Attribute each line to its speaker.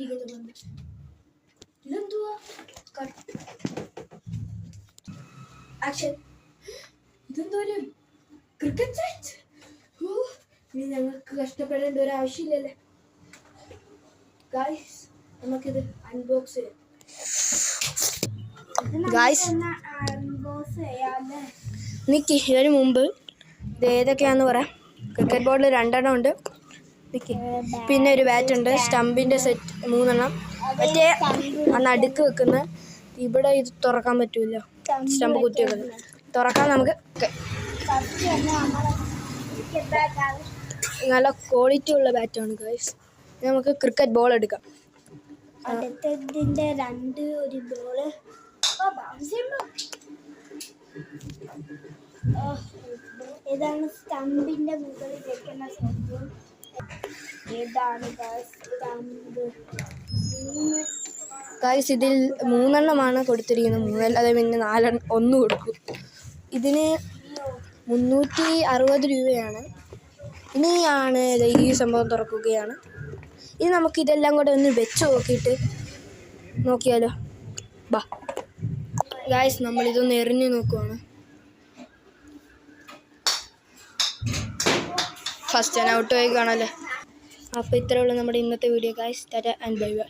Speaker 1: ഇരിക്കുന്നു. ഇതെന്തുവാ? ആക്ഷൻ. ഇതെന്തോ ഒരു ക്രിക്കറ്റ് സെറ്റ്. ഇനി ഞങ്ങൾക്ക് കഷ്ടപ്പെടേണ്ട ഒരു ആവശ്യമില്ലല്ലേ ഗായ്സ്. നമുക്കിത് അൺബോക്സ് ചെയ്യാം. നിക്ക് ഇതിന് മുമ്പ് ഇത് ഏതൊക്കെയാന്ന് പറയാം. ക്രിക്കറ്റ് ബോർഡിൽ 2 ഉണ്ട്. പിന്നെ ഒരു ബാറ്റ് ഉണ്ട്. സ്റ്റമ്പിന്റെ സെറ്റ് 3 എണ്ണം. മറ്റേ നടുക്ക് വെക്കുന്ന ഇവിടെ ഇത് തുറക്കാൻ പറ്റൂല. സ്റ്റമ്പ് കുത്തി വെക്കുന്നത് തുറക്കാൻ നമുക്ക് നല്ല ക്വാളിറ്റി ഉള്ള ബാറ്റാണ് ഗൈസ്. നമുക്ക് ക്രിക്കറ്റ് ബോൾ എടുക്കാം.
Speaker 2: അടുത്തതിന്റെ ഒരു ബോള്. ഇതാണ് സ്റ്റമ്പിന്റെ മുകളിൽ വെക്കുന്ന സംഭവം. ഏതാണ് സ്റ്റമ്പ്?
Speaker 1: ഗൈസ് ഇതിൽ 3 എണ്ണമാണ് കൊടുത്തിരിക്കുന്നത്. 3 അല്ലാതെ പിന്നെ 4 1 കൊടുക്കും. ഇതിന് 360 രൂപയാണ്. ഇനിയാണ് ഈ സംഭവം തുറക്കുകയാണ്. ഇനി നമുക്ക് ഇതെല്ലാം കൂടെ ഒന്ന് വെച്ച് നോക്കിയാലോ. ബാ ഗൈസ്, നമ്മളിതൊന്ന് എറിഞ്ഞു നോക്കുവാണ്. ഫസ്റ്റ് ഞാൻ ഔട്ട് പോയി കാണാമല്ലോ. അപ്പോൾ ഇത്രയേ ഉള്ളൂ നമ്മുടെ ഇന്നത്തെ video guys. Tata and bye bye.